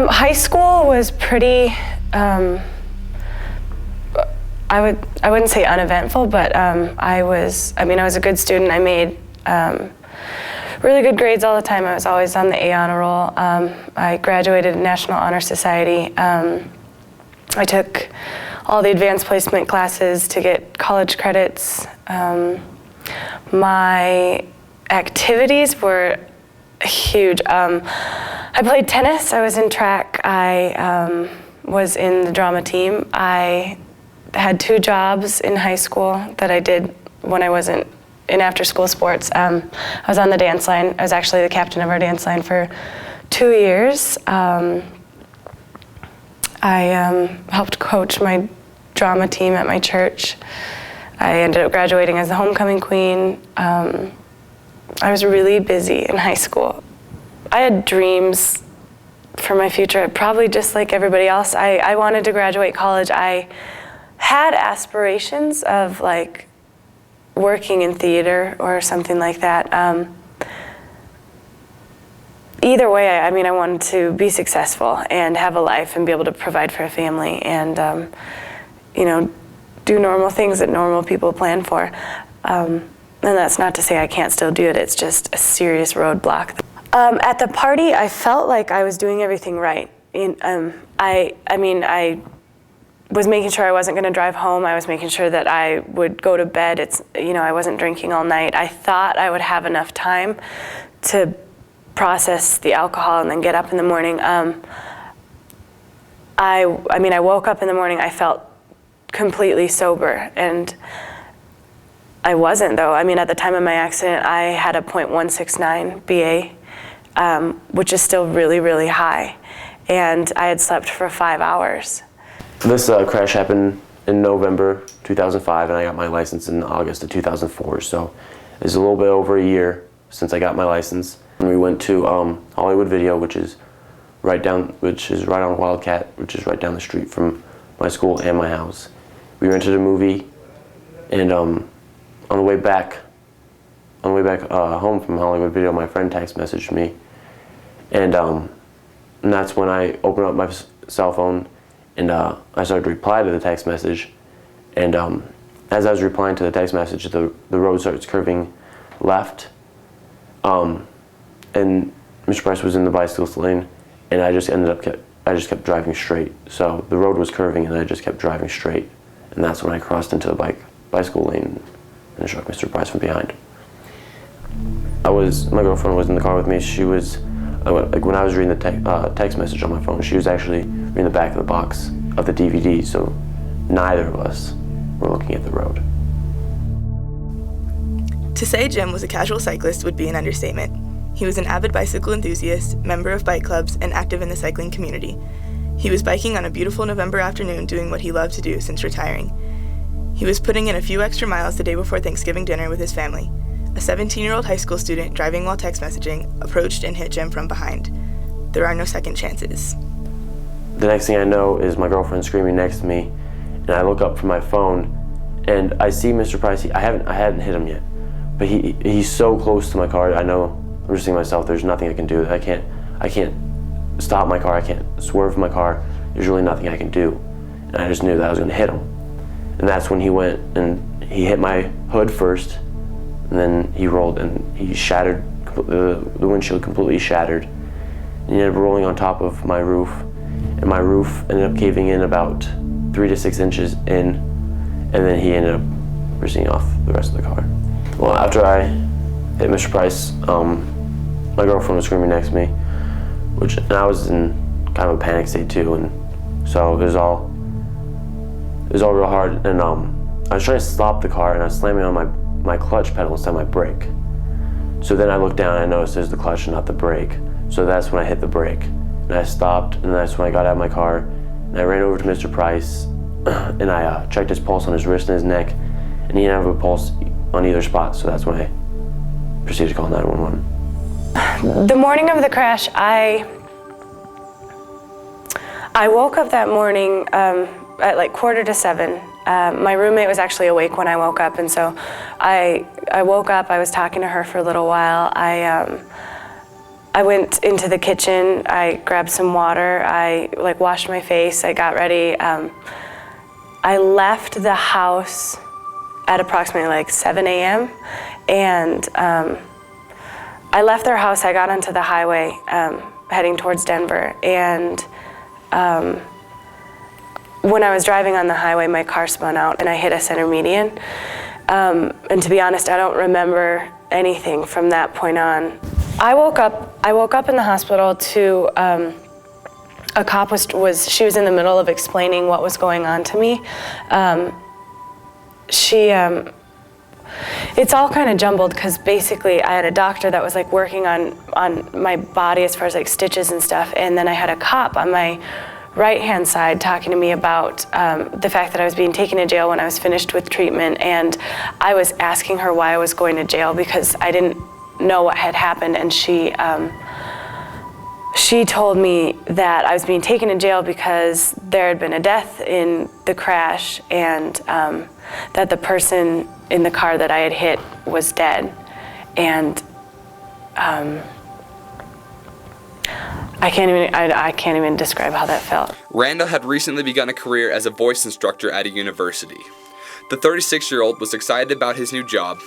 High school was pretty, I wouldn't say uneventful, but I was a good student. I made really good grades all the time. I was always on the A honor roll. I graduated National Honor Society. I took all the advanced placement classes to get college credits. My activities were huge. I played tennis, I was in track, I was in the drama team. I had 2 jobs in high school that I did when I wasn't in after-school sports. I was on the dance line. I was actually the captain of our dance line for 2 years. I helped coach my drama team at my church. I ended up graduating as the homecoming queen. I was really busy in high school. I had dreams for my future, probably just like everybody else. I wanted to graduate college. I had aspirations of like working in theater or something like that. Either way, I wanted to be successful and have a life and be able to provide for a family and, do normal things that normal people plan for. And that's not to say I can't still do it, it's just a serious roadblock. At the party, I felt like I was doing everything right. I was making sure I wasn't going to drive home. I was making sure that I would go to bed. I wasn't drinking all night. I thought I would have enough time to process the alcohol and then get up in the morning. I woke up in the morning, I felt completely sober, and I wasn't though. At the time of my accident, I had a .169 BA, which is still really, really high, and I had slept for 5 hours. This crash happened in November 2005, and I got my license in August of 2004, so it's a little bit over a year since I got my license. And we went to Hollywood Video, which is right on Wildcat, which is right down the street from my school and my house. We rented a movie, and on the way back home from Hollywood Video, my friend text messaged me, and that's when I opened up my cell phone and I started to reply to the text message. And as I was replying to the text message, the road starts curving left, and Mr. Price was in the bicyclist lane, and I just kept driving straight. So the road was curving, and I just kept driving straight, and that's when I crossed into the bicycle lane and struck Mr. Price from behind. My girlfriend was in the car with me. She was, when I was reading the text message on my phone, she was actually reading the back of the box of the DVD, so neither of us were looking at the road. To say Jim was a casual cyclist would be an understatement. He was an avid bicycle enthusiast, member of bike clubs, and active in the cycling community. He was biking on a beautiful November afternoon doing what he loved to do since retiring. He was putting in a few extra miles the day before Thanksgiving dinner with his family. A 17-year-old high school student driving while text messaging approached and hit Jim from behind. There are no second chances. The next thing I know is my girlfriend screaming next to me, and I look up from my phone, and I see Mr. Price. I hadn't hit him yet, but he's so close to my car. I'm just thinking to myself, there's nothing I can do. I can't stop my car. I can't swerve my car. There's really nothing I can do, and I just knew that I was going to hit him. And that's when he went and he hit my hood first, and then he rolled and he shattered, the windshield completely shattered. And he ended up rolling on top of my roof, and my roof ended up caving in about 3 to 6 inches in, and then he ended up rinsing off the rest of the car. Well, after I hit Mr. Price, my girlfriend was screaming next to me, and I was in kind of a panic state too, and so it was all real hard. And I was trying to stop the car, and I was slamming on my clutch pedal instead of my brake. So then I looked down and I noticed there's the clutch and not the brake. So that's when I hit the brake, and I stopped, and that's when I got out of my car, and I ran over to Mr. Price, and I checked his pulse on his wrist and his neck, and he didn't have a pulse on either spot. So that's when I proceeded to call 911. The morning of the crash, I woke up that morning at like 6:45. My roommate was actually awake when I woke up, and so I woke up. I was talking to her for a little while. I went into the kitchen, I grabbed some water, I washed my face, I got ready. I left the house at approximately 7 a.m. and I left their house, I got onto the highway heading towards Denver, and when I was driving on the highway, my car spun out and I hit a center median. And to be honest, I don't remember anything from that point on. I woke up in the hospital to a cop she was in the middle of explaining what was going on to me. It's all kind of jumbled because basically I had a doctor that was working on my body as far as stitches and stuff, and then I had a cop on my right-hand side talking to me about the fact that I was being taken to jail when I was finished with treatment, and I was asking her why I was going to jail because I didn't know what had happened, and she told me that I was being taken to jail because there had been a death in the crash, and that the person in the car that I had hit was dead. And I can't even describe how that felt. Randall had recently begun a career as a voice instructor at a university. The 36-year-old was excited about his new job,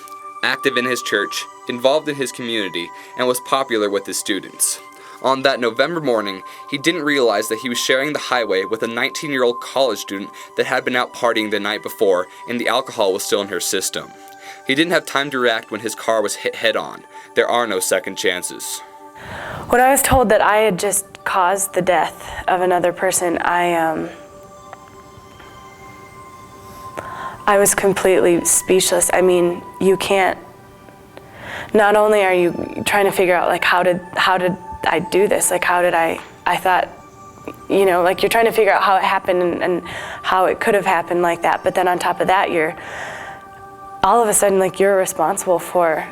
active in his church, involved in his community, and was popular with his students. On that November morning, he didn't realize that he was sharing the highway with a 19-year-old college student that had been out partying the night before, and the alcohol was still in her system. He didn't have time to react when his car was hit head-on. There are no second chances. When I was told that I had just caused the death of another person, I was completely speechless. I mean, you can't, not only are you trying to figure out how did I do this? How did I thought, you're trying to figure out how it happened and how it could have happened like that. But then on top of that, you're all of a sudden you're responsible for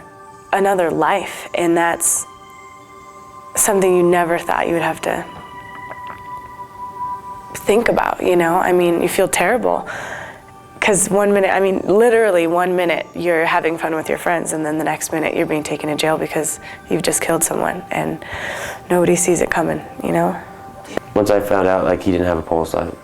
another life, and that's something you never thought you would have to think about, I mean, you feel terrible. Because literally 1 minute you're having fun with your friends, and then the next minute you're being taken to jail because you've just killed someone, and nobody sees it coming, Once I found out he didn't have a pulse, honestly,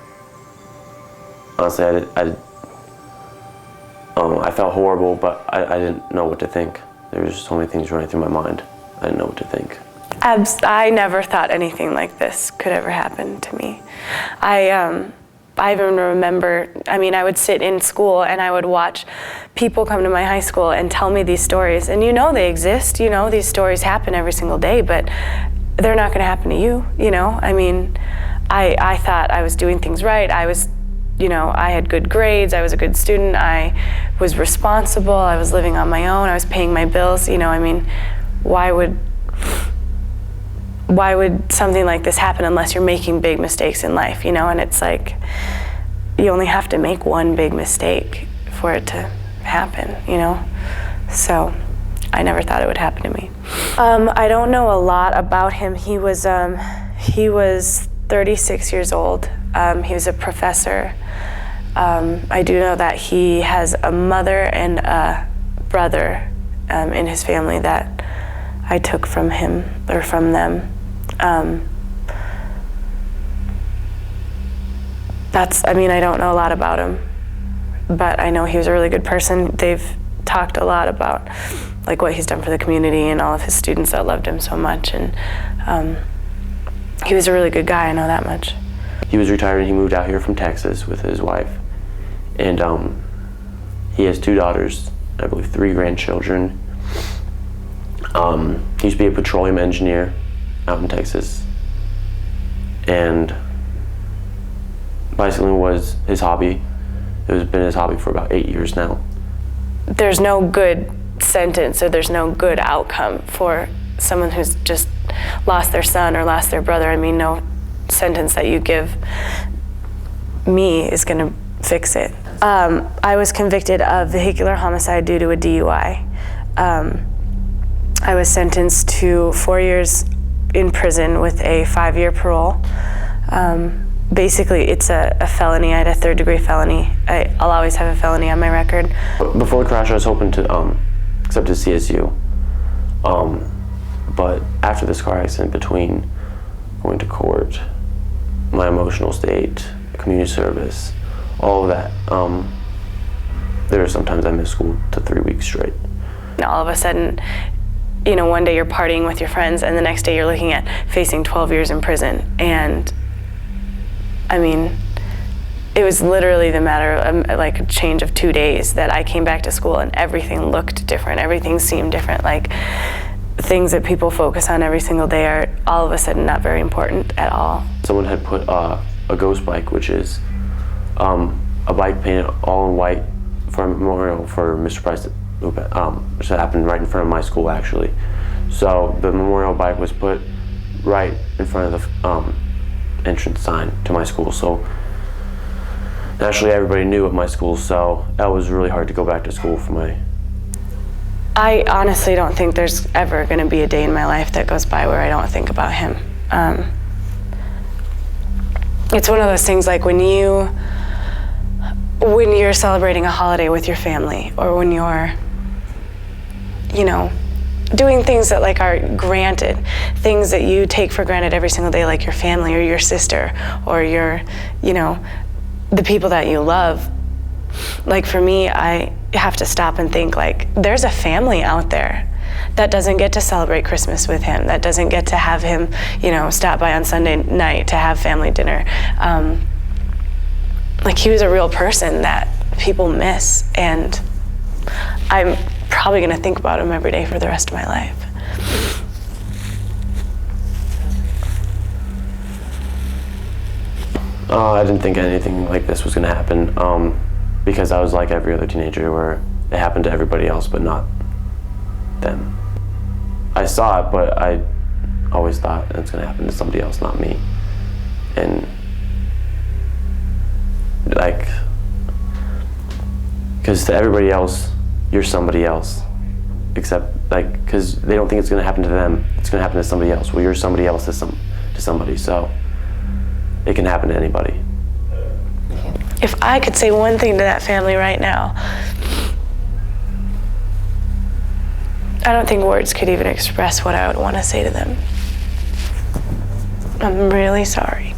I felt horrible, but I didn't know what to think. There was just so many things running through my mind. I didn't know what to think. I never thought anything like this could ever happen to me. I even remember, I would sit in school and I would watch people come to my high school and tell me these stories. And they exist, these stories happen every single day, but they're not gonna happen to you, I thought I was doing things right. I was, I had good grades, I was a good student, I was responsible, I was living on my own, I was paying my bills, why would something like this happen unless you're making big mistakes in life, And it's you only have to make one big mistake for it to happen, So I never thought it would happen to me. I don't know a lot about him. He was 36 years old. He was a professor. I do know that he has a mother and a brother in his family that I took from him or from them. I don't know a lot about him, but I know he was a really good person. They've talked a lot about what he's done for the community and all of his students that loved him so much, and he was a really good guy, I know that much. He was retired and he moved out here from Texas with his wife, and he has 2 daughters, I believe 3 grandchildren. He used to be a petroleum engineer out in Texas, and bicycling was his hobby. It has been his hobby for about 8 years now. There's no good sentence, or there's no good outcome for someone who's just lost their son or lost their brother. No sentence that you give me is going to fix it. I was convicted of vehicular homicide due to a DUI. I was sentenced to 4 years in prison with a 5-year parole. Basically, it's a felony. I had a 3rd-degree felony. I'll always have a felony on my record. Before the crash, I was hoping to accept a CSU. But after this car accident, between going to court, my emotional state, community service, all of that, there are sometimes I miss school to 3 weeks straight. And all of a sudden, you know, one day you're partying with your friends and the next day you're looking at facing 12 years in prison. And I mean, it was literally the matter of like a change of 2 days that I came back to school and everything looked different. Everything seemed different. Like things that people focus on every single day are all of a sudden not very important at all. Someone had put a ghost bike, which is a bike painted all in white for a memorial for Mr. Price, which happened right in front of my school actually. So the memorial bike was put right in front of the entrance sign to my school. So naturally everybody knew at my school, so that was really hard to go back to school for my... I honestly don't think there's ever going to be a day in my life that goes by where I don't think about him. It's one of those things like when you're celebrating a holiday with your family, or when you're, you know, doing things that like are granted, things that you take for granted every single day, like your family or your sister or your, you know, the people that you love. Like for me, I have to stop and think like there's a family out there that doesn't get to celebrate Christmas with him, that doesn't get to have him, you know, stop by on Sunday night to have family dinner. Like he was a real person that people miss, and I'm probably gonna think about him every day for the rest of my life. I didn't think anything like this was gonna happen because I was like every other teenager where it happened to everybody else but not them. I saw it, but I always thought it's gonna happen to somebody else, not me. And like, because to everybody else, you're somebody else, except like, because they don't think it's gonna happen to them, it's gonna happen to somebody else. Well, you're somebody else to somebody, so it can happen to anybody. If I could say one thing to that family right now, I don't think words could even express what I would want to say to them. I'm really sorry.